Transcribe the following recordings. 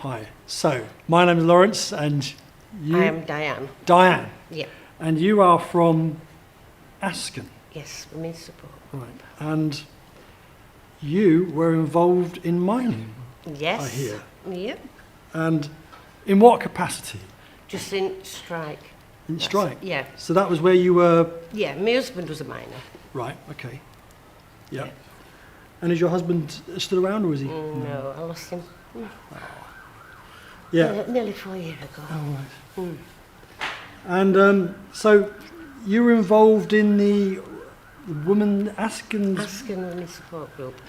Hi. So, my name is Laurence, and you... I am Dianne. Dianne. Yeah. And you are from Asken. Yes, women's support. Right. And you were involved in mining, Yes. I hear. Yep. And in what capacity? Just in strike. In strike? Yeah. So that was where you were... Yeah, my husband was a miner. Right, okay. Yeah. And is your husband still around, or is he? No, I lost him Yeah. nearly 4 years ago. Oh, right. And so you were involved in the Women Asken's... Asken Women's Support Group.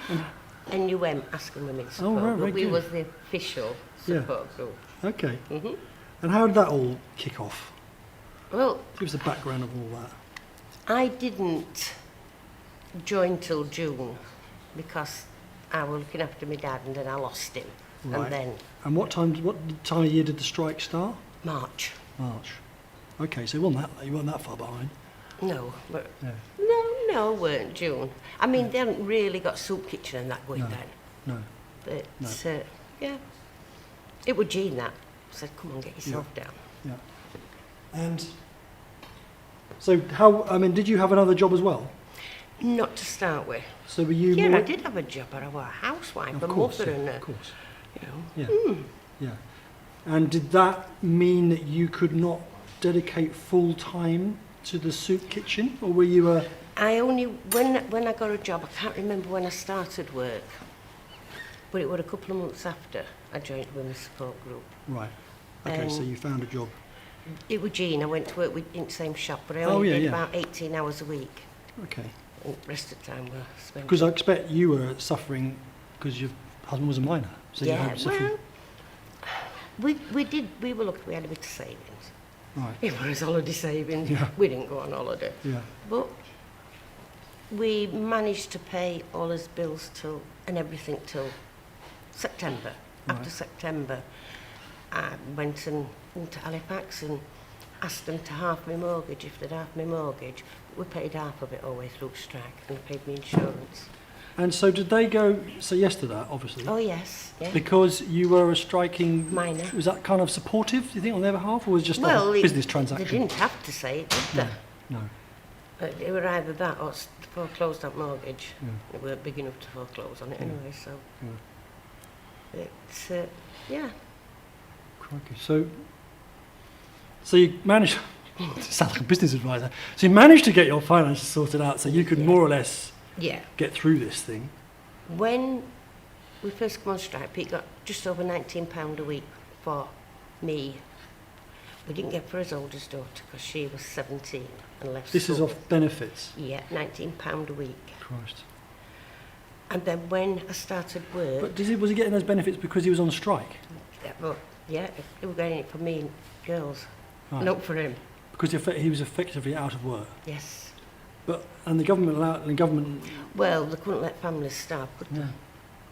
NUM, Asken Women's Support right, Group. very We good. was the official support group. Okay. hmm And how did that all kick off? Well, Give us a background of all that. I didn't join till June because I was looking after my dad and then I lost him. Right. And then And what time of year did the strike start? March. March. Okay, so you weren't that far behind. No, but Yeah. no, weren't June. I mean, they haven't really got soup kitchen and that going No. then. No. But No. yeah, it was Jean that said, "Come on, get yourself down." Yeah. And so did you have another job as well? Not to start with. So were you Yeah, more... I did have a job, but I was a housewife, Of a course, mother, yeah, and of course. you know. Yeah. Yeah. And did that mean that you could not dedicate full time to the soup kitchen, or were you a... I only when I got a job, I can't remember when I started work, but it was a couple of months after I joined the Women's Support Group. Right. Okay, so you found a job. It was Jean. I went to work in the same shop, but I Oh, only yeah, did yeah. about 18 hours a week. Okay. And the rest of the time were spent. Because I expect you were suffering because your husband was a miner. So you Yeah, had suffering... well, we were lucky we had a bit of savings. Right. It was holiday savings. Yeah. We didn't go on holiday. Yeah. But we managed to pay all his bills and everything till September. Right. After September, I went into Halifax and asked them to half my mortgage. If they'd half my mortgage, we paid half of it all the way through strike and they paid me insurance. And so did they say yes to that, obviously? Oh, yes. Yeah. Because you were a striking... Miner. Was that kind of supportive, do you think, on their behalf, or was it just Well, a business transaction? They didn't have to say it, did they? No. It were either that or foreclose that mortgage. Yeah. They weren't big enough to foreclose on it anyway, so Yeah. it's, yeah. Crikey. So you managed... sound like a business advisor. So you managed to get your finances sorted out so you could more or less Yeah. get through this thing. When we first come on strike, Pete got just over £19 a week for me. We didn't get for his oldest daughter because she was 17 and left This is school. off benefits. Yeah, £19 a week. Christ. And then when I started work... But was he getting those benefits because he was on strike? Yeah, he was getting it for me and girls. Right. Not for him. Because he was effectively out of work. Yes. And the government... Well, they couldn't let families starve, could they? Yeah.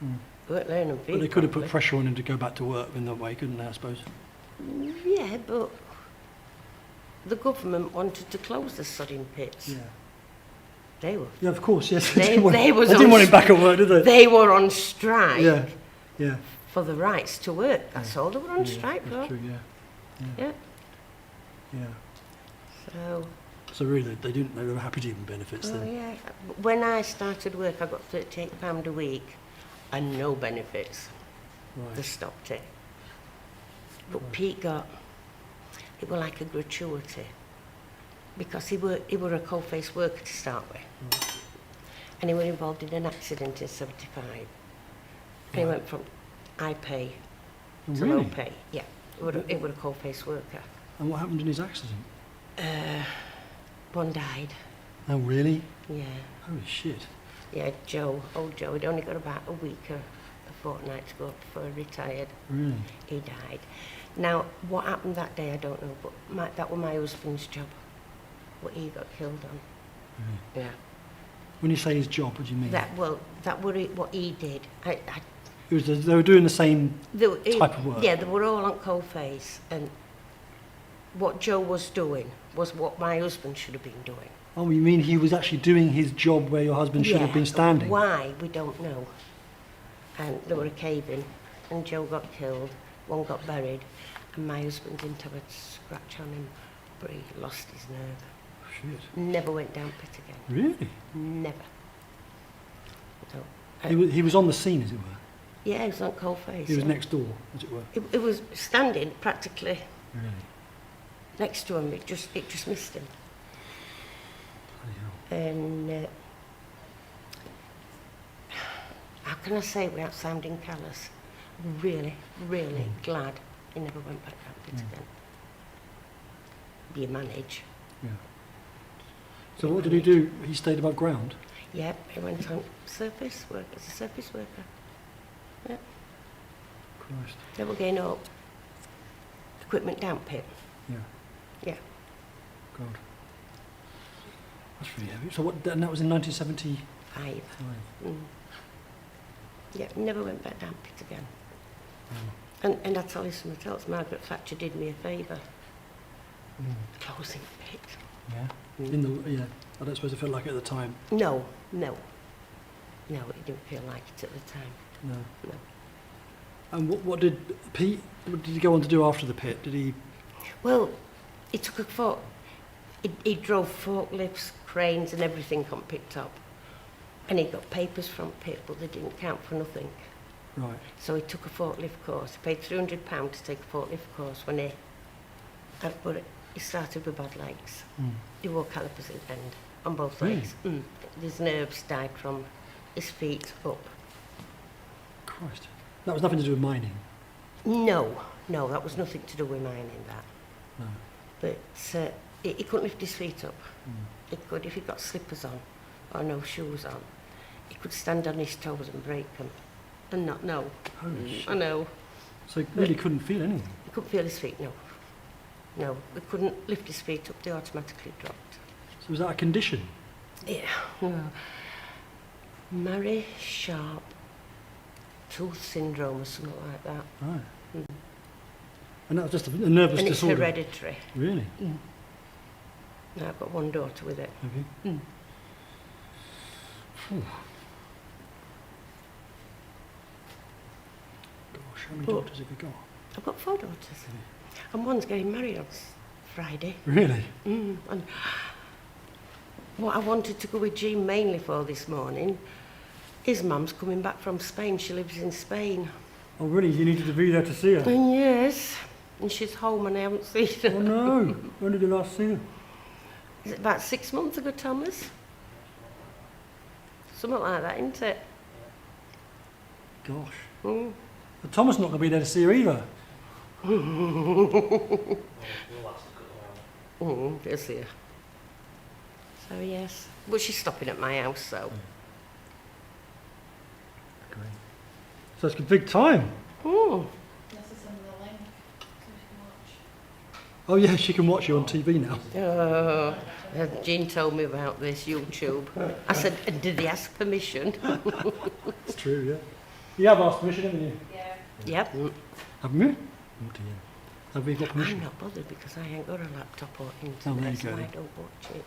Mm. They weren't letting them feed But they could have put properly. pressure on him to go back to work in that way, couldn't they, I suppose? Yeah, but the government wanted to close the sodding pits. Yeah. They were. Yeah, of course, yes. They didn't was they didn't on want him back at work, did they? They were on strike Yeah, yeah. for the rights to work. That's all they were on Yeah, strike that's for. true, yeah. Yeah. Yeah. So, So really, they were happy to give him benefits oh then. yeah. When I started work, I got £38 a week and no benefits. They Right. stopped it. But Pete got, it was like a gratuity because he were a coal-face worker to start with. And he was involved in an accident in 75. And he went from high pay to low Really? pay. Yeah, he was a coal-face worker. And what happened in his accident? One died. Oh, really? Yeah. Holy shit. Yeah, old Joe, he'd only got about a week or a fortnight to go before he retired. Really? He died. Now, what happened that day, I don't know, but that was my husband's job, what he got killed on. Really? Yeah. When you say his job, what do you mean? That was what he did. They were doing the same type of work? Yeah, they were all on coal face, and what Joe was doing was what my husband should have been doing. Oh, you mean he was actually doing his job where your husband should have been standing? Why, we don't know. And there were a cave-in, and Joe got killed. one got buried, and my husband didn't have a scratch on him, but he lost his nerve. Shit. Never went down pit again. Really? Never. So, He was on the scene, as it were. yeah, he was on coalface. He was yeah. next door, as it were. It was standing practically Really? next to him. It just missed him. Bloody hell. And how can I say it without sounding callous? Really, really glad he never went back down pit again. You manage. Yeah. So what did he do? He stayed above ground? Yep, he went on surface work as a surface worker. Yeah. Christ. They were getting up equipment down pit. Yeah. Yeah. God. That's really heavy. So what? And that was in 1975. 5. Yeah, never went back down pit again. Oh. And I tell you something else, Margaret Thatcher did me a favour. Closing pit. Yeah. In the I don't suppose it felt like it at the time. No. No, it didn't feel like it at the time. No. No. And what did Pete? What did he go on to do after the pit? Did he? Well, he took a fork. He drove forklifts, cranes and everything on pit top. And he got papers from pit, but they didn't count for nothing. Right. So he took a forklift course. He paid £300 to take a forklift course when but he started with bad legs. He wore calipers in the end, on both Really? legs. His nerves died from his feet up. Christ. That was nothing to do with mining. No, that was nothing to do with mining, that. No. But he couldn't lift his feet up. He could, if he got slippers on or no shoes on, he could stand on his toes and break them and not know. Holy shit. I know. So he really couldn't feel anything. He couldn't feel his feet, no. No, he couldn't lift his feet up, they automatically dropped. So was that a condition? Yeah. Murray Sharp tooth syndrome or something like that. Right. And that was just a nervous And it's disorder? hereditary. Really? Now I've got one daughter with it. Have you? Phew. Gosh, how many But- daughters have you got? I've got 4 daughters. And one's getting married on Friday. Really? And what I wanted to go with Jean mainly for this morning, his mum's coming back from Spain. She lives in Spain. Oh, really? You needed to be there to see her? And yes, and she's home and I haven't seen her. Oh, no. When did you last see her? Is it about 6 months ago, Thomas? Something like that, isn't it? Gosh. Mm. But Thomas not going to be there to see her either. This here. So yes, but she's stopping at my house, so. Great. So it's a big time. Mm. Oh, yeah, she can watch you on TV now. Oh, Jean told me about this YouTube. I said, did they ask permission? It's true, yeah. You have asked permission, haven't you? Yep. Haven't you? Oh, dear. Have we got I'm permission? not bothered because I ain't got a laptop or Oh, there internet, you so go I then. don't watch it.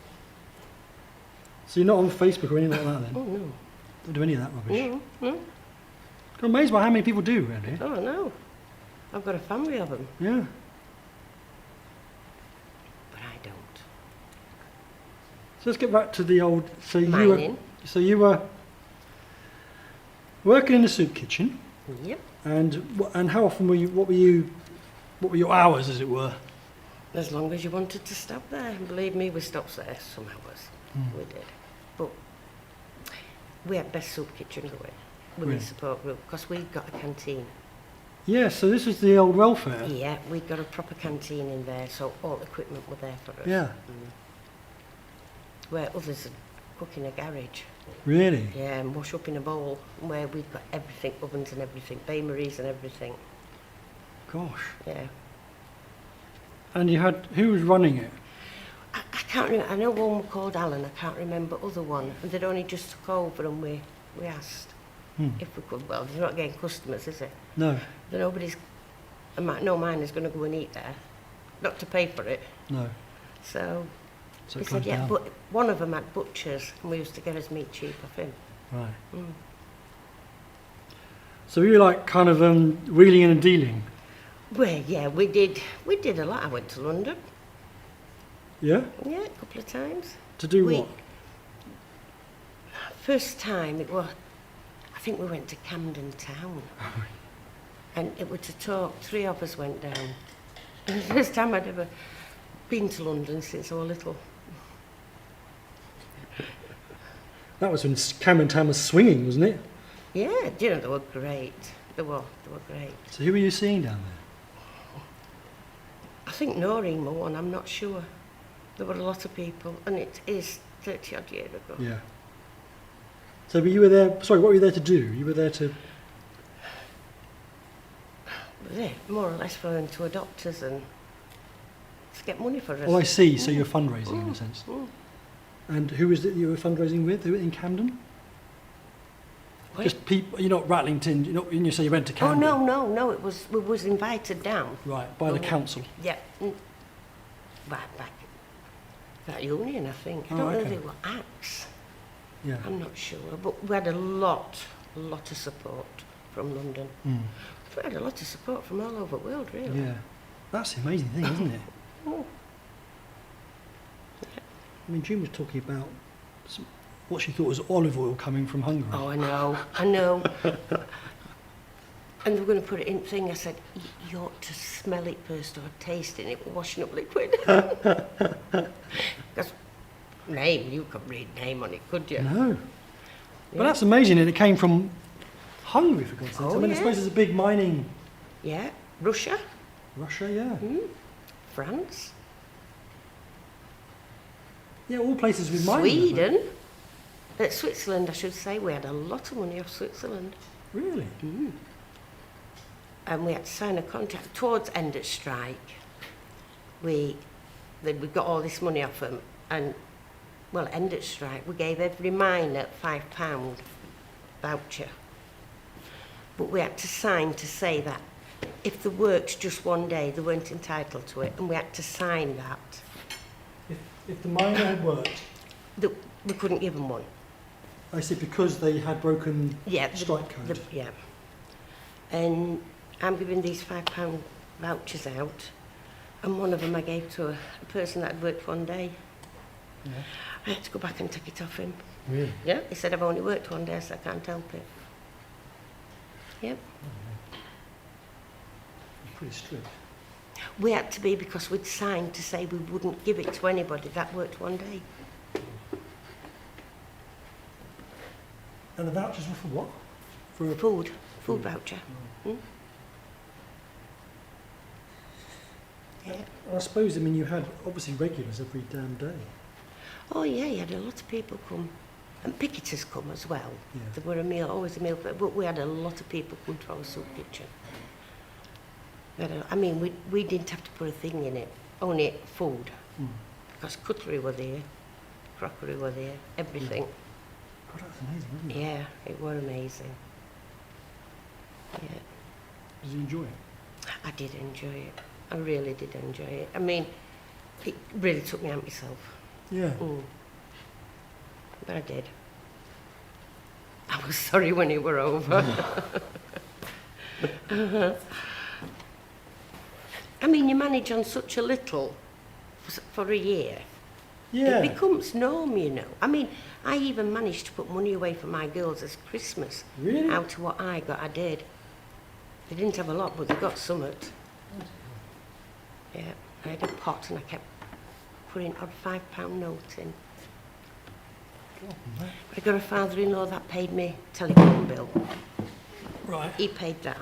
So you're not on Facebook or anything like that then? Oh, no. Don't do any of that rubbish. No, no. I'm amazed by how many people do around here. Oh, no. I've got a family of them, Yeah. but I don't. So let's get back to the old... So Mining. you were working in the soup kitchen, Yep. and how often were you? What were your hours, as it were? As long as you wanted to stop there. And believe me, we stopped there some hours. We did. But we had best soup kitchen going. Women's Really? support group, because we got a canteen. Yeah. So this is the old welfare. Yeah, we got a proper canteen in there, so all the equipment were there for us. Yeah. Where others would cook in a garage. Really? Yeah, and wash up in a bowl, where we've got everything, ovens and everything, bain-maries and everything. Gosh. Yeah. And you had who was running it? I can't remember. I know one was called Alan. I can't remember other one. And they'd only just took over, and we asked if we could. Well, they're not getting customers, is it? No. That nobody's, no miner's going to go and eat there, not to pay for it. No. So So they it said, closed yeah, down. but one of them had butchers, and we used to get his meat cheap off him. Right. Mm. So you were like kind of wheeling in and dealing. Well, yeah, we did a lot. I went to London. Yeah? Yeah, a couple of times. To do what? First time it was, I think we went to Camden Town. And it was to talk, 3 of us went down. And the first time I'd ever been to London since I was little. That was when Camden Town was swinging, wasn't it? Yeah, you know, they were great. They were great. So who were you seeing down there? I think Noreen were one, I'm not sure. There were a lot of people, and it is 30 odd years ago. Yeah. So but you were there, sorry, what were you there to do? You were there to... Yeah, more or less going to a doctor's and to get money for us. Oh, I see, so you're fundraising in a sense. Mm. And who was it you were fundraising with? Who in Camden? Wait. Just people, you're not rattling tin, you're not, you say you went to Oh, Camden? no, we was invited down. Right, by the council. Yeah. Back that union, I think. I Oh, don't know if okay. they were acts. Yeah. I'm not sure. But we had a lot of support from London. Mm. We had a lot of support from all over the world, really. Yeah. That's the amazing thing, isn't it? Oh. I mean, June was talking about what she thought was olive oil coming from Hungary. Oh, I know. And they were going to put it in thing. I said, you ought to smell it first or taste it. It was washing up liquid. Because name, you could read name on it, could you? No. Yeah. But that's amazing, and it came from Hungary, for God's sake. Oh, I mean, I yeah. suppose there's a big mining... Yeah. Russia, Russia, yeah. France, Yeah, all places with mining. Sweden. Switzerland, I should say. We had a lot of money off Switzerland. Really? And we had to sign a contract towards end of strike. We got all this money off them, and well, end of strike, we gave every miner £5 voucher. But we had to sign to say that if they worked just one day, they weren't entitled to it, and we had to sign that. If the miner had worked, We couldn't give them one. I see, because they had broken strike code. Yeah. And I'm giving these £5 vouchers out, and one of them I gave to a person that had worked one day. Yeah. I had to go back and take it off him. Really? Yeah, he said, I've only worked one day, so I can't help it. Yep. It's pretty strict. We had to be, because we'd signed to say we wouldn't give it to anybody that worked one day. And the vouchers were for what? For a... Food voucher. Yeah. I suppose, I mean, you had obviously regulars every damn day. Oh yeah, you had a lot of people come. And picketers come as well. Yeah. There were always a meal, but we had a lot of people come to our soup kitchen. I mean, we didn't have to put a thing in it, only food. Because cutlery were there, crockery were there, everything. God, that's amazing, isn't it? Yeah, it was amazing. Yeah, Did you enjoy it? I did enjoy it. I really did enjoy it. I mean, it really took me out myself. Yeah. But I did. I was sorry when it were over. I mean, you manage on such a little for a year. Yeah. It becomes norm, you know. I mean, I even managed to put money away for my girls as Christmas. Really? Out of what I got, I did. They didn't have a lot, but they got something. Yeah, I had a pot and I kept putting odd £5 note in. God, I got a father-in-law that paid me telephone bill. right. He paid that.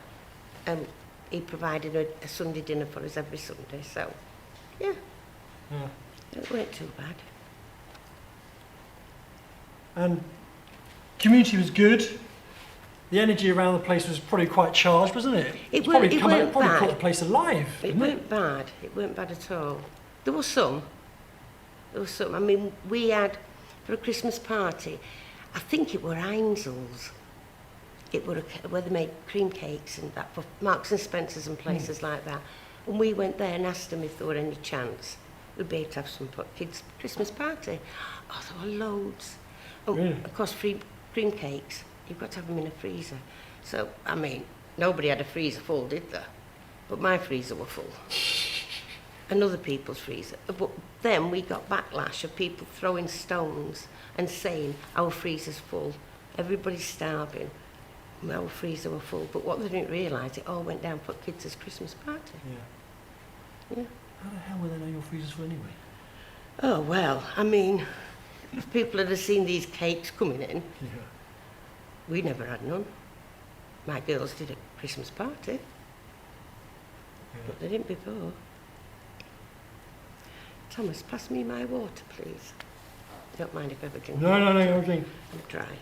And he provided a Sunday dinner for us every Sunday, so, yeah, Yeah. it weren't too bad. And community was good. The energy around the place was probably quite charged, wasn't it? It probably weren't probably bad. caught the place alive. It didn't weren't bad. It weren't bad at all. There was some. I mean, we had, for a Christmas party, I think it were Ainsl's. It were where they made cream cakes and that for Marks and Spencer's and places like that. And we went there and asked them if there were any chance we'd be able to have some kids' Christmas party. Oh, there were loads. And Really? of course, free cream cakes, you've got to have them in a freezer. So, I mean, nobody had a freezer full, did they? but my freezer were full. And other people's freezer. But then we got backlash of people throwing stones and saying our freezer's full, everybody's starving, our freezer were full. But what they didn't realise, it all went down for kids' Christmas party. Yeah. Yeah. How the hell will they know your freezer's full anyway? Oh, well, I mean, if people had seen these cakes coming in, Yeah. we never had none. My girls did a Christmas party, but they didn't before. Thomas, pass me my water, please. Don't mind if I ever drink. No, you're drink. I'm dry.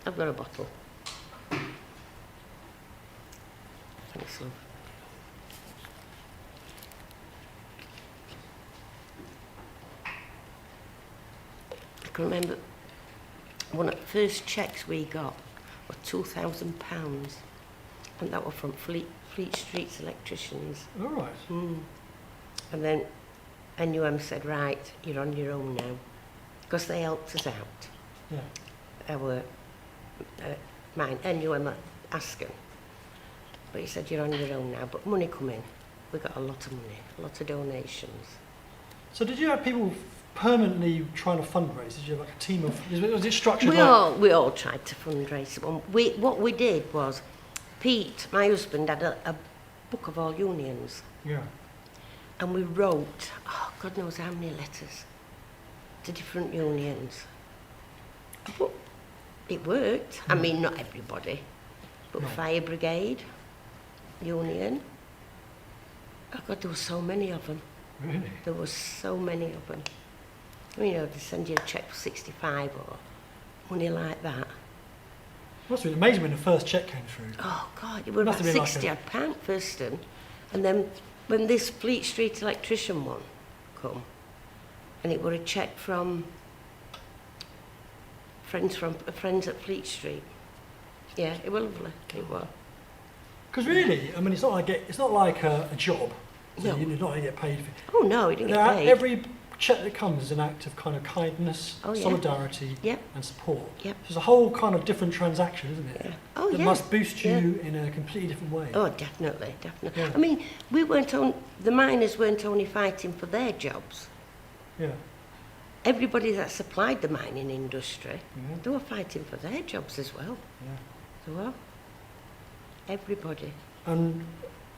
I've got a bottle. Thanks, love. I can remember one of the first cheques we got were £2,000, and that were from Fleet Street's electricians. All right. Mm. And then NUM said, right, you're on your own now, because they helped us out. Yeah. Our NUM asked him, but he said, you're on your own now, but money come in. We got a lot of money, a lot of donations. So did you have people permanently trying to fundraise? Did you have like a team of, was it structured We all tried to fundraise. What we did was, Pete, my husband, had a book of all unions. Yeah. And we wrote, God knows how many letters to different unions. But it worked. I mean, not everybody, but No. Fire Brigade, Union. Oh God, there were so many of them. Really? There were so many of them. You know, they send you a cheque for 65 or money like that. Must have been amazing when the first cheque came through. Oh God, it was Must about have been like 60 odd pound first one. And then when this Fleet Street electrician one come, and it were a cheque from friends at Fleet Street. Yeah, it was lovely. It was. Because really, I mean, it's not like a job. So No. you're not going to get paid for it. Oh no, it didn't get paid. Every cheque that comes is an act of kind of kindness, Oh, yeah. solidarity, Yep. and support. Yep. So it's a whole kind of different transaction, isn't it? Yeah. Oh that yeah. must boost you Yeah. in a completely different way. Oh, definitely. Yeah. I mean, the miners weren't only fighting for their jobs. Yeah. Everybody that supplied the mining industry, Yeah. they were fighting for their jobs as well. Yeah. They were. Everybody. And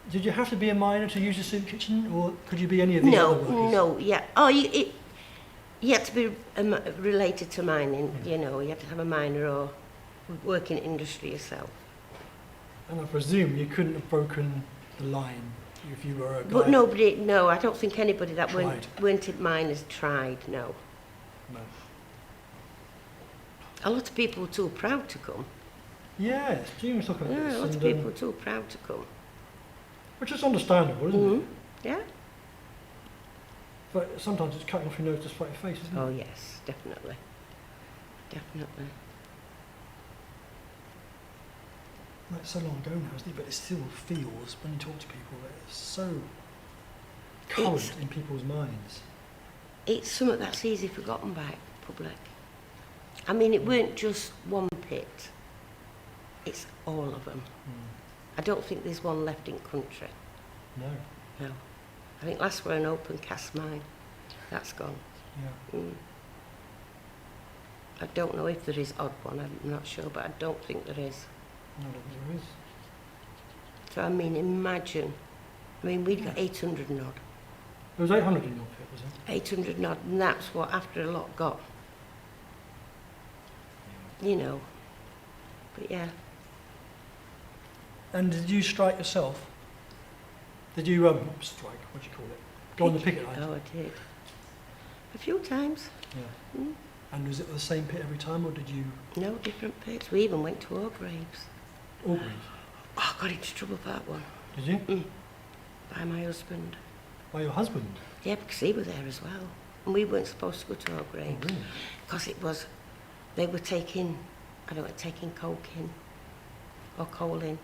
did you have to be a miner to use the soup kitchen, or could you be any of these other workers? No, yeah. Oh, you had to be related to mining, you know. You had to have a miner or work in industry yourself. And I presume you couldn't have broken the line if you were a guy. But I don't think anybody that weren't in miners tried, no. No. A lot of people were too proud to come. Yes, Jim was talking about Yeah, this. a lot of and, people were too proud to come. which is understandable, isn't it? Mhm. Yeah? But sometimes it's cutting off your nose to spite your face, isn't Oh, it? yes, definitely. Definitely. Like, it's so long ago now, isn't it? But it still feels, when you talk to people, that it's so current in people's minds. It's something that's easy forgotten by public. I mean, it weren't just one pit. It's all of them. I don't think there's one left in country. No. No. I think last were an open cast mine. That's gone. Yeah. I don't know if there is odd one, I'm not sure, but I don't think there is. No, I don't think there is. So I mean, imagine. I mean, we'd got 800 and odd. There was 800 in your pit, was it? 800 and odd, and that's what after a lot got. You know. But yeah. And did you strike yourself? Did you strike? What do you call it? Go on the picket line. Oh, I did. A few times. Yeah. And was it the same pit every time, or did you? No, different pits. We even went to Orgraves. Orgreaves? Oh, I got into trouble for that one. Did you? By my husband. By your husband? Yeah, because he was there as well. And we weren't supposed to go to Orgraves. Oh, really? Because they were taking coke in. Or coal in.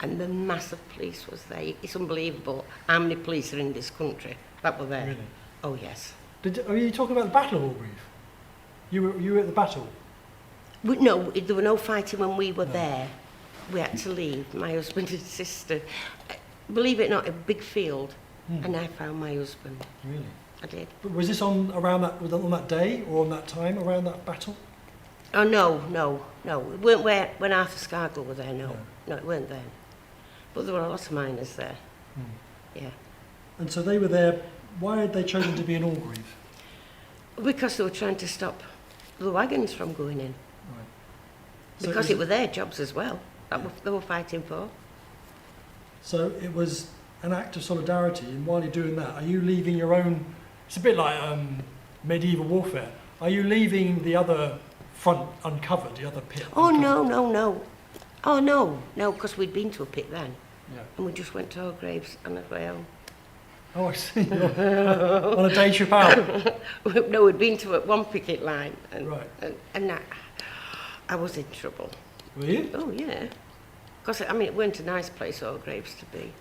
And the massive police was there. It's unbelievable how many police are in this country that were there. Really? Oh, yes. Are you talking about the Battle of Orgreave? You were at the battle? No, there were no fighting when we were No. there. We had to leave, my husband and sister. believe it or not, a big field, Hmm. and I found my husband. Really? I did. But was this on that day or on that time around that battle? Oh, no. It weren't when Arthur Scargill were there, no. No, it weren't then. But there were a lot of miners there, yeah. And so they were there. Why had they chosen to be in Orgreave? Because they were trying to stop the wagons from going in. Right. So Because it were their jobs as well that they were fighting for. So it was an act of solidarity, and while you're doing that, are you leaving your own... It's a bit like medieval warfare. Are you leaving the other front uncovered, the other pit? Oh, uncovered? no. Oh, no, because we'd been to a pit then. Yeah. And we just went to our graves on the way home. Oh, I see. On a day trip out? No, we'd been to one picket line. And, Right. and I was in trouble. Were you? Oh, yeah. Because, I mean, it weren't a nice place, our graves to be.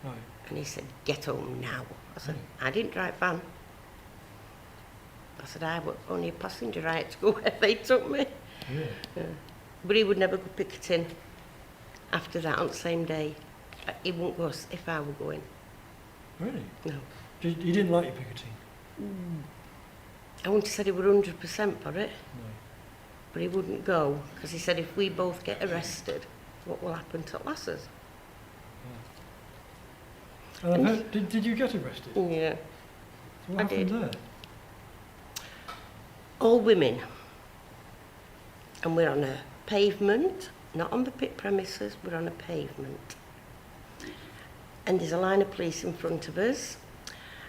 Right. And he said, get home now. I said, I didn't drive van. I said, I was only a passenger. I had to go where they took me. Yeah. But he would never go picketing after that on the same day. He wouldn't go if I were going. Really? No. You didn't like your picketing? I wouldn't have said he were 100% for it, No. but he wouldn't go because he said if we both get arrested, what will happen to lasses? And did you get arrested? Yeah. So what I happened did. there? All women. And we're on a pavement, not on the pit premises, we're on a pavement. And there's a line of police in front of us.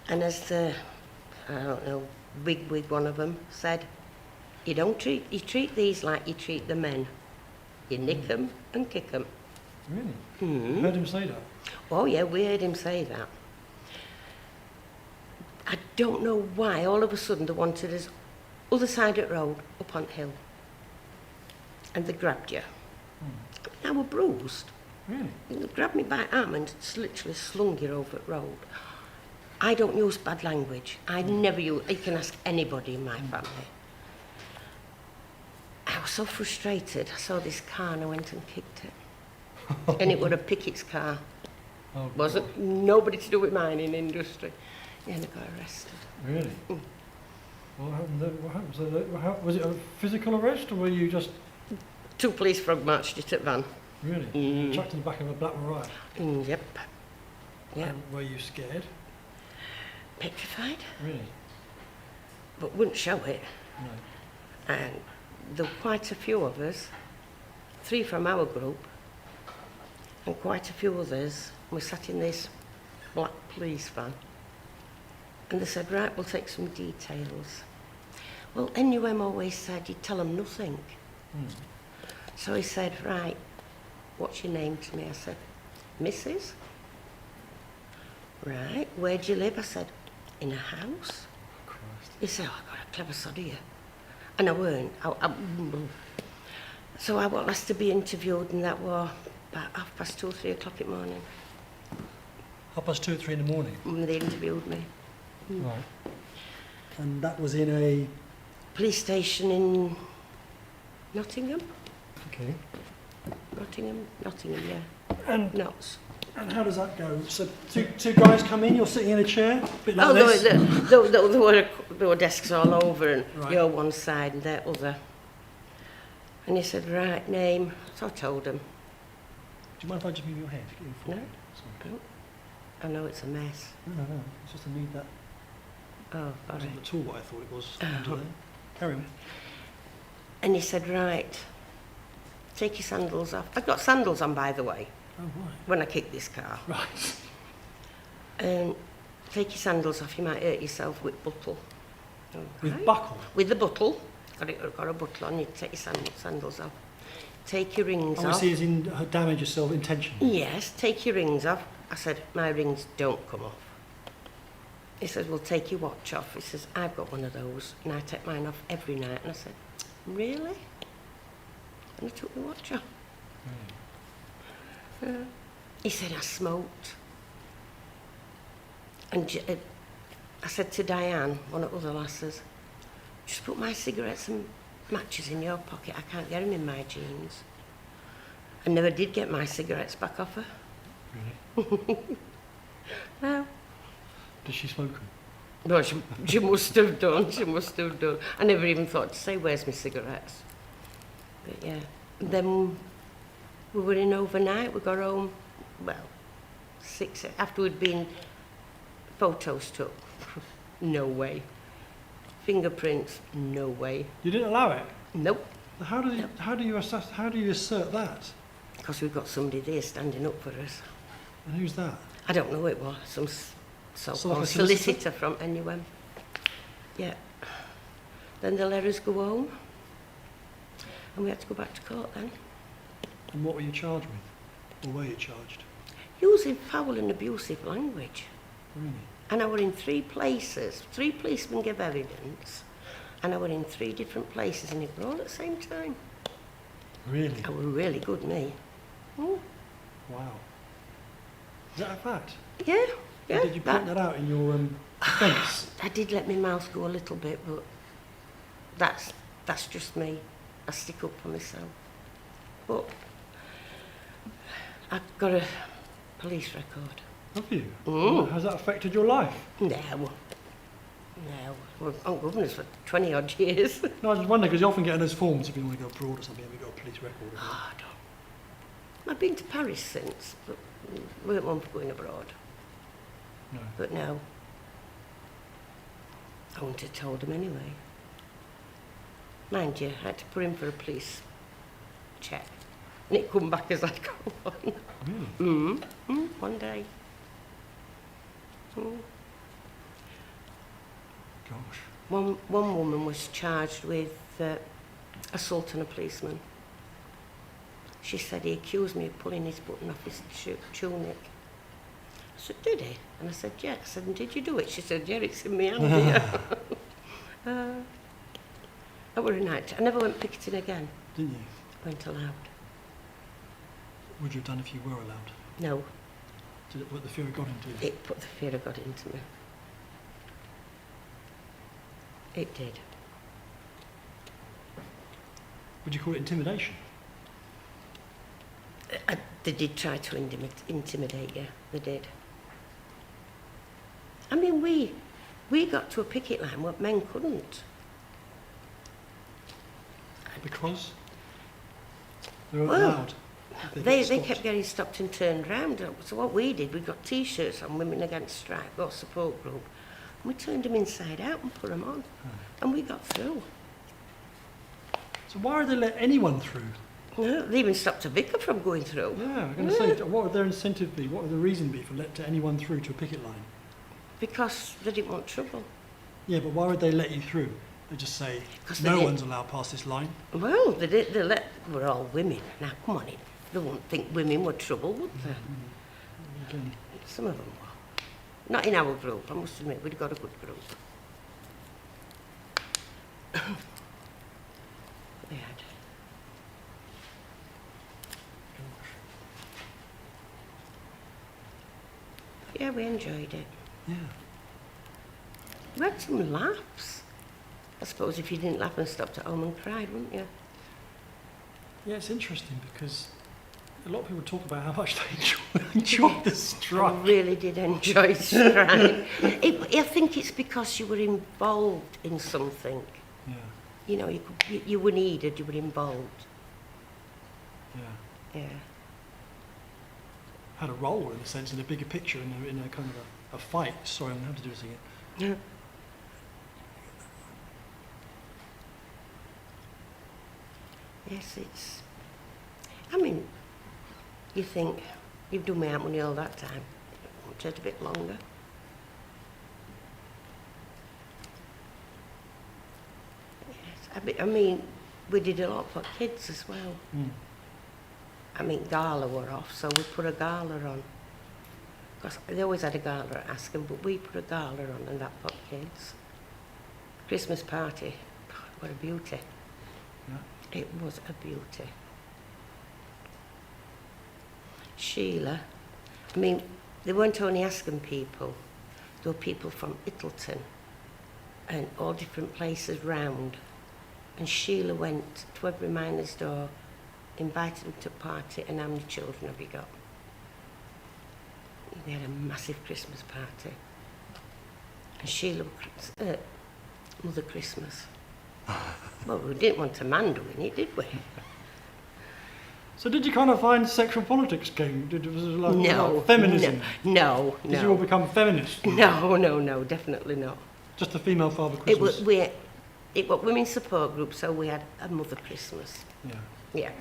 And as the, I don't know, bigwig one of them said, you treat these like you treat the men. You nick them and kick them. Really? Hmm. I heard him say that. Oh yeah, we heard him say that. I don't know why all of a sudden they wanted us other side of the road, up on the hill. And they grabbed you. I were bruised. Really? They grabbed me by the arm and literally slung you over the road. I don't use bad language. I never use, you can ask anybody in my family. I was so frustrated. I saw this car and I went and kicked it. And it was a picket's car. Oh, Wasn't nobody to do with mining industry. Yeah, and I got arrested. Really? What happened there? What happened? So was it a physical arrest, or were you just... 2 police frog marched it at van. Really? Chucked in the back of a black Mariah? Yep. Yeah. And were you scared? Petrified. Really? But wouldn't show it. No. And there were quite a few of us, 3 from our group, and quite a few others. We sat in this black police van. And they said, right, we'll take some details. Well, NUM always said you'd tell them nothing. So he said, right, what's your name to me? I said, Mrs. Right, where do you live? I said, in a house. Christ. He said, oh, I've got a clever sod of you. And I weren't. So I was asked to be interviewed, and that was about 2:30 or 3 o'clock in the morning. 2:30 or 3 in the morning? When they interviewed me. Right. And that was in a... Police station in Nottingham? Okay. Nottingham, yeah. And Notts. And how does that go? So two guys come in, you're sitting in a chair, a bit like Oh, this? there were desks all over, and Right. you're one side and they're other. And he said, right, name. So I told him. Do you mind if I just move your head? Get your No. forehead? Sorry. No. I know it's a mess. No. It's just I need that. Oh, That sorry. wasn't at all what I thought it was. Under there. Carry on. And he said, right, take your sandals off. I've got sandals on, by the way, Oh, right. when I kicked this car. Right. And take your sandals off, you might hurt yourself with buttle. Oh, With right. buckle? With the buttle. Got a buttle on, you take your sandals off. Take your rings Oh, I off. see, as in damage yourself intentionally. Yes, take your rings off. I said, my rings don't come off. He said, well, take your watch off. He says, I've got one of those, and I take mine off every night. And I said, really? And he took my watch off. He said, I smoked. And I said to Dianne, one of the other lasses, just put my cigarettes and matches in your pocket. I can't get them in my jeans. I never did get my cigarettes back off her. Really? No. Does she smoke 'em? No, she must have done. She must have done. I never even thought to say, "Where's my cigarettes?" But yeah. And then we were in overnight. We got home, well, 6 after we'd been photos took. No way. Fingerprints. No way. You didn't allow it? Nope. How do you assert that? Because we've got somebody there standing up for us. And who's that? I don't know who it was. Some So like so-called a solicitor? solicitor from NUM. Yeah. Then they let us go home. And we had to go back to court then. And what were you charged with? Or were you charged? Using foul and abusive language. Really? And I were in 3 places. 3 policemen gave evidence. And I were in 3 different places and it were all at the same time. Really? I were really good, me. Mm. Wow. Is that a fact? Yeah, Or yeah. did you point that out in your defence? I did let my mouth go a little bit, but that's just me. I stick up for myself. But I've got a police record. Have you? Mm. Has that affected your life? No. Well, I'm governors for 20 odd years. No, I just wonder because you often get in those forms if you want to go abroad or something. Have you got a police record? Oh, I don't. I've been to Paris since, but we weren't one for going abroad. No. But no. I wouldn't have told him anyway. Mind you, I had to put in for a police check. And it come back as I'd go on. Really? One day. Mm. Gosh. One woman was charged with assault on a policeman. She said he accused me of pulling his button off his tunic. I said, did he? And I said, yeah. I said, and did you do it? She said, yeah, it's in my hand here. That were a night. I never went picketing again. Didn't you? Weren't allowed. Would you have done if you were allowed? No, Did it put the fear of God into you? it put the fear of God into me. It did. Would you call it intimidation? They did try to intimidate you. They did. I mean, we got to a picket line what men couldn't. Because they weren't Well, allowed. They stopped. kept getting stopped and turned round. So what we did, we got T-shirts on, Women Against Strike, got a support group. And we turned them inside out and put them on. And we got through. So why would they let anyone through? No, they even stopped a vicar from going through. Yeah, I'm going to say, what would their incentive be? What would the reason be for letting anyone through to a picket line? Because they didn't want trouble. Yeah, but why would they let you through? They just say, 'Cause they no did- one's allowed past this line. Well, we're all women. Now, come on in. They wouldn't think women were trouble, would they? Again, Some of them were. Not in our group, I must admit, we'd got a good group. We had. Yeah, we enjoyed it. yeah. We had some laughs. I suppose if you didn't laugh and stopped at home and cried, wouldn't you? Yeah, it's interesting because a lot of people talk about how much they enjoyed the I strike. really did enjoy strike. I think it's because you were involved in something. Yeah, You know, you were needed, you were involved. yeah. Yeah. Had a role in a sense in a bigger picture, in a kind of a fight. Sorry, I'm going to have to do this again. Yeah. Yes, it's... I mean, you think, you've done me out money all that time. It won't take a bit longer. Yes, I mean, we did a lot for kids as well. Mm. I mean, gala were off, so we put a gala on. Because they always had a gala at Askham, but we put a gala on and that for kids. Christmas party, what a beauty. Yeah. It was a beauty. Sheila, I mean, they weren't only Askham people, there were people from Ittleton and all different places round. And Sheila went to every miner's door, invited them to a party, and how many children have you got? We had a massive Christmas party. And Sheila was Mother Christmas. Well, we didn't want a man doing it, did we? So did you kind of find sexual politics came? Was it like, No. like feminism? No. Did you all become feminists? No, definitely not. Just a female Father Christmas? It was women's support group, so we had a Mother Christmas. Yeah. Yeah.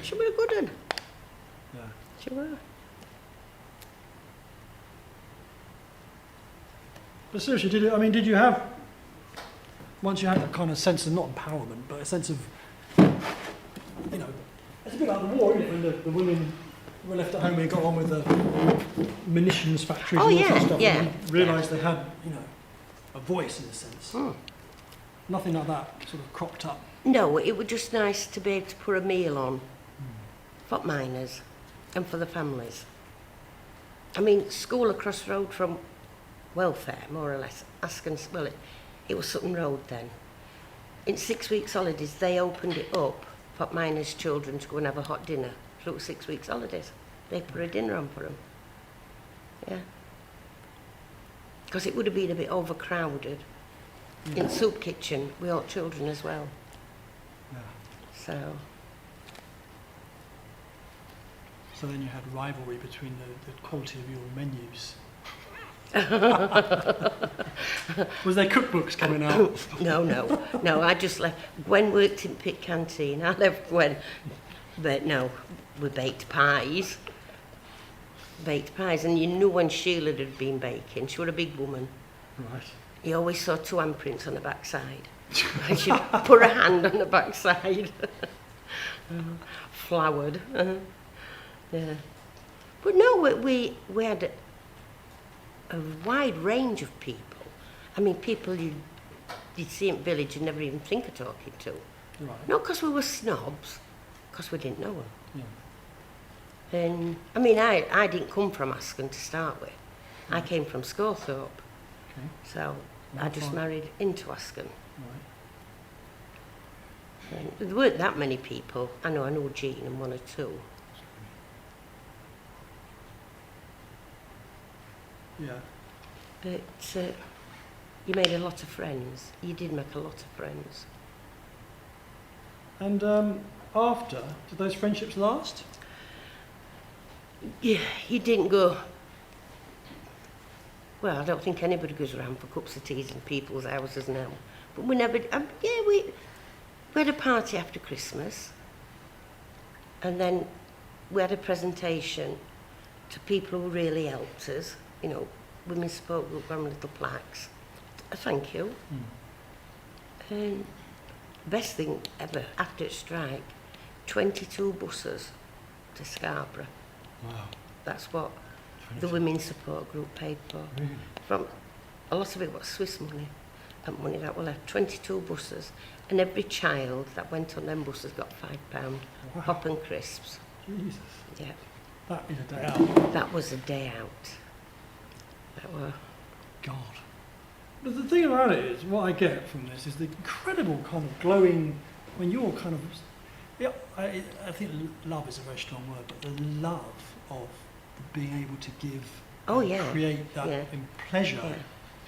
She were a good one. Yeah. She were. But seriously, did you have, once you had that kind of sense of, not empowerment, but a sense of, you know, it's a bit like the war, isn't it, when the women were left at home and got on with the munitions factories and all that sort of stuff, and realised they had, you know, a voice in a sense. Nothing like that sort of cropped up. No, it was just nice to be able to put a meal on for miners and for the families. I mean, school across the road from welfare, more or less, it was Sutton Road then. In 6 weeks holidays, they opened it up for miners' children to go and have a hot dinner through 6 weeks holidays. They put a dinner on for them. Yeah. Because it would have been a bit overcrowded. In soup kitchen, we all children as well. Yeah. So then you had rivalry between the quality of your menus. Was there cookbooks coming out? No, I just left. Gwen worked in pit canteen. I left Gwen. But no, we baked pies. And you knew when Sheila had been baking. She was a big woman. Right. You always saw 2 handprints on the backside. And she'd put her hand on the backside. Floured. Yeah. But no, we had a wide range of people. I mean, people you'd see in village and never even think of talking to. Right. Not because we were snobs, because we didn't know them. Yeah. And I mean, I didn't come from Ascot to start with. I came from Scorthorpe. Okay. So I just married into Ascot. Right. And there weren't that many people. I know Jean and 1 or 2. Yeah. But you made a lot of friends. You did make a lot of friends. And after, did those friendships last? Yeah, you didn't go. Well, I don't think anybody goes around for cups of teas in people's houses now. But we never. We had a party after Christmas, and then we had a presentation to people who really helped us. You know, women's support group, ran little plaques. A thank you. And best thing ever after a strike, 22 buses to Scarborough. Wow. That's what 22. the women's support group paid for. Really? From a lot of it was Swiss money and money that were left. 22 buses, and every child that went on them buses got £5 Wow. pop and crisps. Jesus. Yeah, That is a day out. that was a day out. That were. God. But the thing about it is, what I get from this is the incredible kind of glowing, when you're kind of, yeah, I think love is a very strong word, but the love of being able to give, create that in pleasure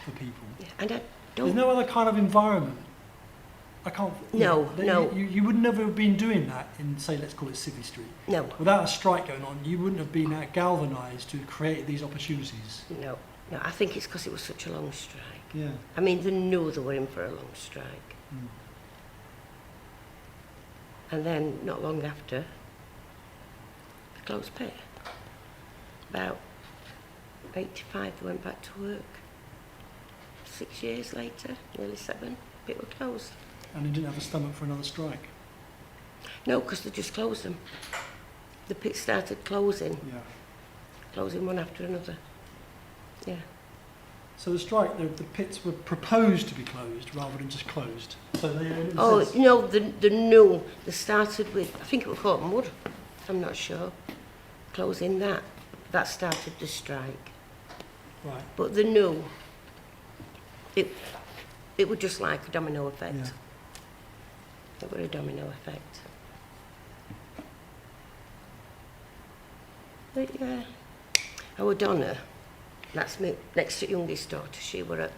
for people. Yeah. And I There's don't. no other kind of environment. I can't. No. You would never have been doing that in, say, let's call it Civvy Street. No. Without a strike going on, you wouldn't have been that galvanised to create these opportunities. No. I think it's because it was such a long strike. Yeah. I mean, they knew they were in for a long strike. And then, not long after, they closed pit. About 85, they went back to work. 6 years later, nearly 7, pit were closed. And he didn't have a stomach for another strike. No, because they just closed them. The pit started closing, Yeah. closing one after another. Yeah. So the strike, the pits were proposed to be closed rather than just closed. So they. Oh, no, the new, they started with, I think it was Horton Wood, I'm not sure. Closing that. That started the strike. Right. But the new, it was just like a domino effect. Yeah. It was a domino effect. But yeah, Our Donna, that's me, next to youngest daughter, she were at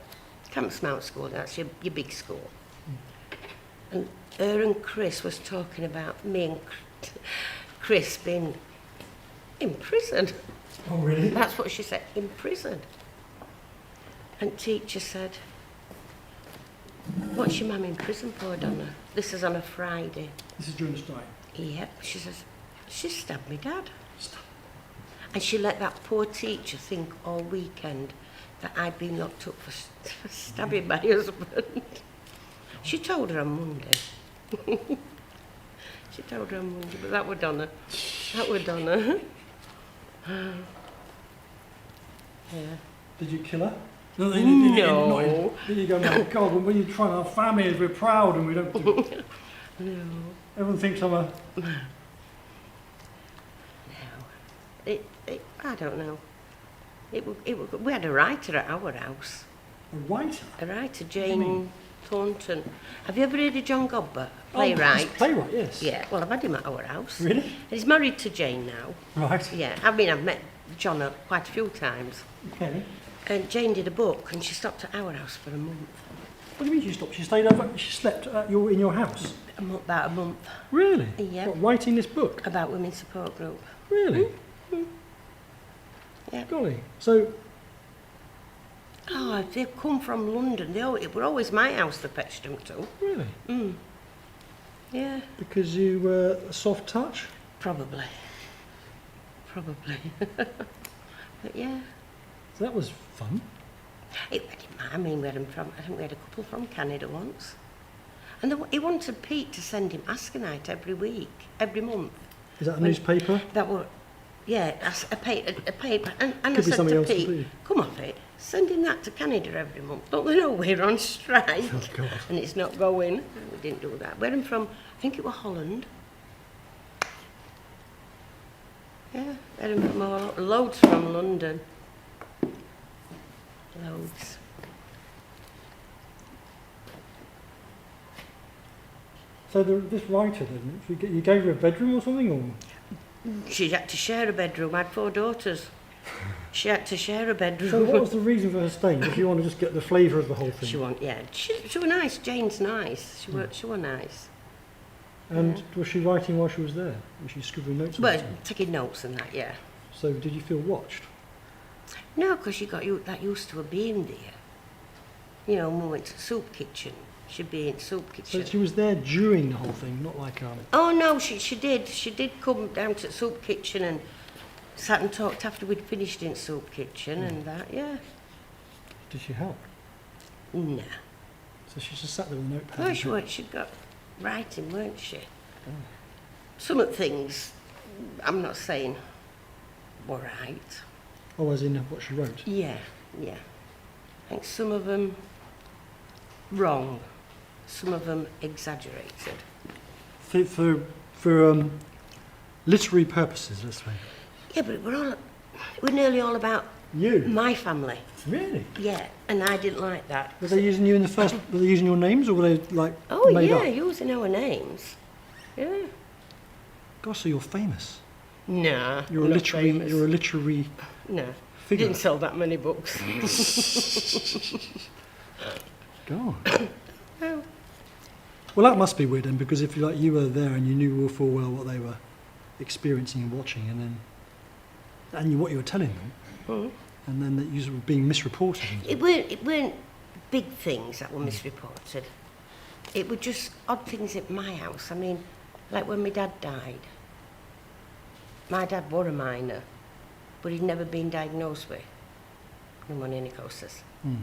Campsmount School, that's your big school. And her and Chris was talking about me and Chris being in prison. Oh, really? That's what she said, in prison. And teacher said, what's your mum in prison for, Donna? This is on a Friday. This is during the strike. Yep, she says, she stabbed me dad. And she let that poor teacher think all weekend that I'd been locked up for stabbing my husband. She told her on Monday. She told her on Monday, but that were Donna. That were Donna. Yeah. Did you kill her? No. Did you go, my God, when we're trying our families, we're proud and we don't do it. No. Everyone thinks I'm a... No. I don't know. We had a writer at our house. A writer? A writer, do you mean? Jane Thornton. Have you ever heard of John Godber? Oh, Playwright. he's playwright, yes. Yeah, well, I've had him at our house. Really? And he's married to Jane now. Right. Yeah, I've met John quite a few times. Okay. And Jane did a book and she stopped at our house for a month. What do you mean she stopped? She stayed over, she slept in your house? About a month. Really? Yeah. What, writing this book? About women's support group. Really? Yeah. Golly. So, Oh, they've come from London. It were always my house they fetched them to. really? Mm. Yeah. Because you were a soft touch? Probably. But yeah. So that was fun. I mean, we had 'em from, I think we had a couple from Canada once. And he wanted Pete to send him Asconite every month. Is that a newspaper? That were, yeah, a paper. And I Could be said something to else Pete, completely. come off it, send him that to Canada every month. Don't they know we're on strike? Oh, God. And it's not going. We didn't do that. Where I'm from, I think it was Holland. Yeah, where I'm from, loads from London. Loads. So this writer then, you gave her a bedroom or something? Or? She had to share a bedroom. I had 4 daughters. She had to share a bedroom. So what was the reason for her staying? If you want to just get the flavour of the whole thing? She was nice. Jane's nice. She was nice. And Yeah. was she writing while she was there? Was she scribbling notes? all the Well, time? taking notes and that, yeah. So did you feel watched? No, because she got that used to her being there. You know, when we went to the soup kitchen, she'd be in the soup kitchen. So she was there during the whole thing, not like Oh no, she did. She did come down to the soup kitchen and sat and talked after we'd finished in the soup kitchen and that, yeah. Did she help? No. So she just sat there with a notepad. No, and she pen? weren't. She got writing, weren't she? Oh. Some of the things, I'm not saying were right. Oh, as in what she wrote? Yeah. I think some of them wrong, some of them exaggerated. For literary purposes, let's say. Yeah, but it were nearly all about You? my family. Really? Yeah, and I didn't like that. Were they using you in the first? Were they using your names, or were they like Oh made yeah, up? using our names. Yeah. Gosh, so you're famous. Nah. You're a not literary. famous. You're a literary No. figure. Didn't sell that many books. God. Oh. Well, that must be weird then, because if you were there and you knew full well what they were experiencing and watching, and what you were telling them, Mm. and then that you were being misreported. It weren't big things that were misreported. It were just odd things at my house. I mean, like when my dad died. My dad was a miner, but he'd never been diagnosed with pneumococcosis. Mm.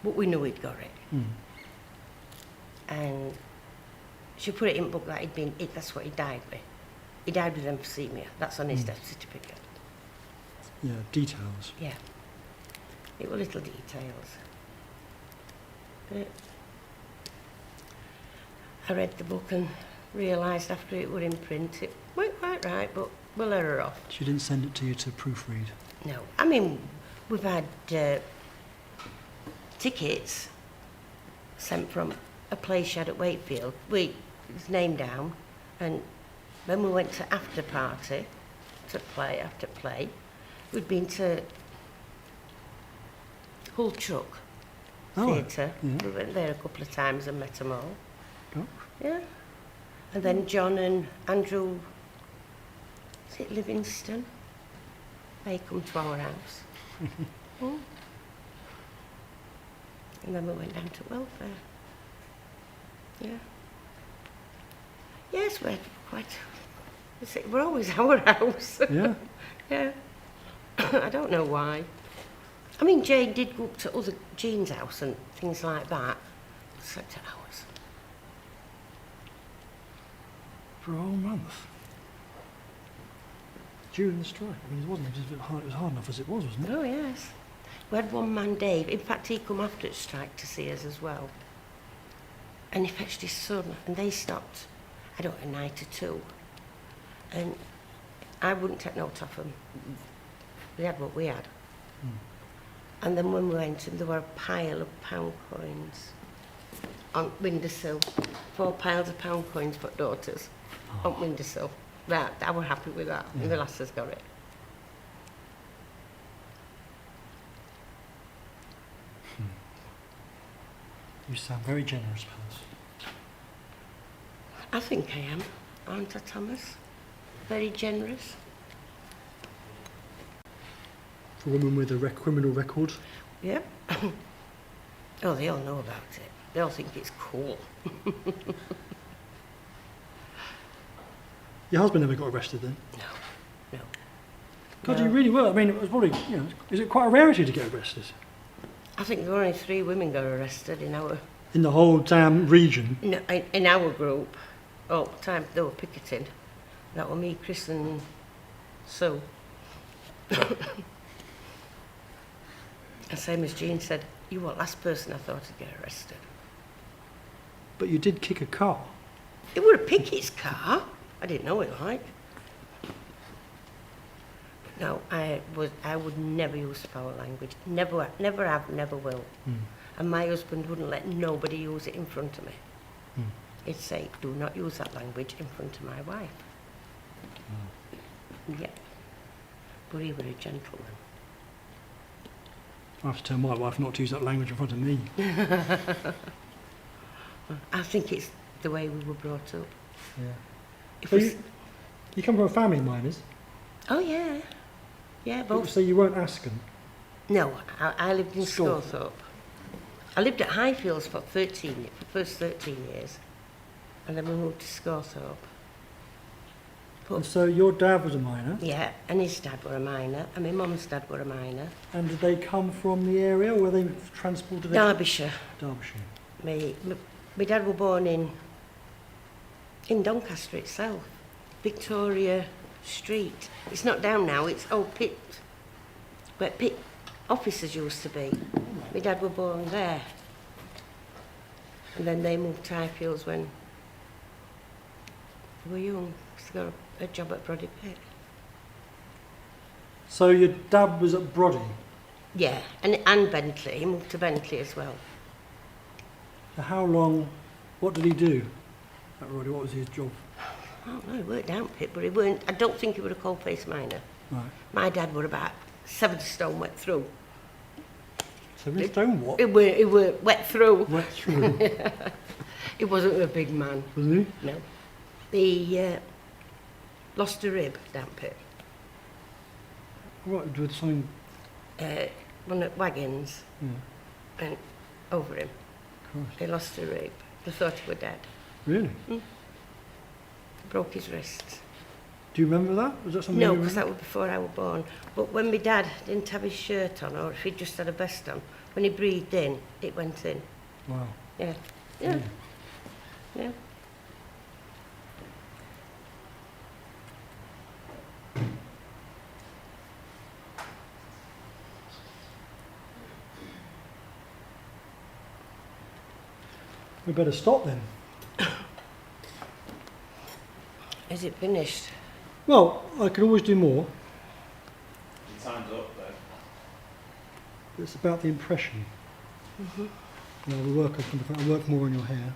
But we knew he'd got it. Mm. And she put it in the book that that's what he died with. He died with emphysema. That's on his death certificate. Yeah, details. Yeah. It were little details. But I read the book and realised after it were in print, it weren't quite right, but we'll let her off. She didn't send it to you to proofread. No. I mean, we've had tickets sent from a play she had at Wakefield. His name down, and when we went to after play, We'd been to Hull Truck Oh, Theatre. yeah. We went there a couple of times and met them all. Oh. Yeah. And then John and Andrew, is it Livingston? They come to our house. Mm. And then we went down to welfare. Yeah. Yes, we're quite... We're always our house. Yeah. Yeah. I don't know why. I mean, Jane did go up to other Jean's house and things like that. Slept at ours. For a whole month. During the strike. I mean, it wasn't just a bit hard. It was hard enough as it was, wasn't it? Oh, yes. We had one man, Dave. In fact, he come after the strike to see us as well. And he fetched his son, and they stopped, I don't know, 9 to 2. And I wouldn't take note of them. We had what we had. Mm. And then when we went in, there were a pile of pound coins on windowsill. 4 piles of pound coins for daughters on windowsill. That, I were happy with that, and the lasses got it. You sound very generous, Palace. I think I am, aren't I, Thomas? Very generous. For a woman with a criminal record. Yep. Oh, they all know about it. They all think it's cool. Your husband never got arrested then? No. God, No. you really were. I mean, it was probably, is it quite a rarity to get arrested? I think there were only 3 women got arrested in our In the whole damn region? in our group. Oh, time they were picketing. That were me, Chris and Sue. And same as Jean said, you were the last person I thought would get arrested. But you did kick a car. It were a Pickett's car. I didn't know it like. No, I would never use foul language. Never have, never will. Mm. And my husband wouldn't let nobody use it in front of me. Mm. He'd say, do not use that language in front of my wife. Yeah. But he was a gentleman. I have to tell my wife not to use that language in front of me. I think it's the way we were brought up. Yeah. If So we you come from a family of miners, oh, yeah. Yeah, both. so you weren't Asken. No, I lived in Scorthorpe. Scorthorpe. I lived at Highfields for the first 13 years. And then we moved to Scorthorpe. And so your dad was a miner, Yeah, and his dad were a miner, and my mum's dad were a miner. and did they come from the area, or were they transported? there? Derbyshire. Derbyshire. My dad were born in Doncaster itself, Victoria Street. It's not down now, it's old pit, where pit officers used to be. My dad were born there. And then they moved to Highfields when they were young, because they got a job at Brodie Pit. So your dad was at Brodie. Yeah, and Bentley, he moved to Bentley as well. For how long? What did he do at Brodie? What was his job? I don't know, he worked down pit, but he weren't, I don't think he was a coal-face miner. Right. My dad were about 7 stone wet through. 7 stone what? It were wet through. Wet through. He wasn't a big man, Wasn't he? no. He lost a rib down pit. What, with something? One of the wagons Yeah. went over him. Christ. He lost a rib. They thought he were dead. Really? Broke his wrists. Do you remember that? Was that something No, you because that remember? was before I was born. But when my dad didn't have his shirt on, or if he just had a vest on, when he breathed in, it went in. Wow. Yeah. Yeah. Yeah. We better stop then. Is it finished? Well, I could always do more. Time's up though. It's about the impression. Mm-hmm. Now, I'll work more on your hair.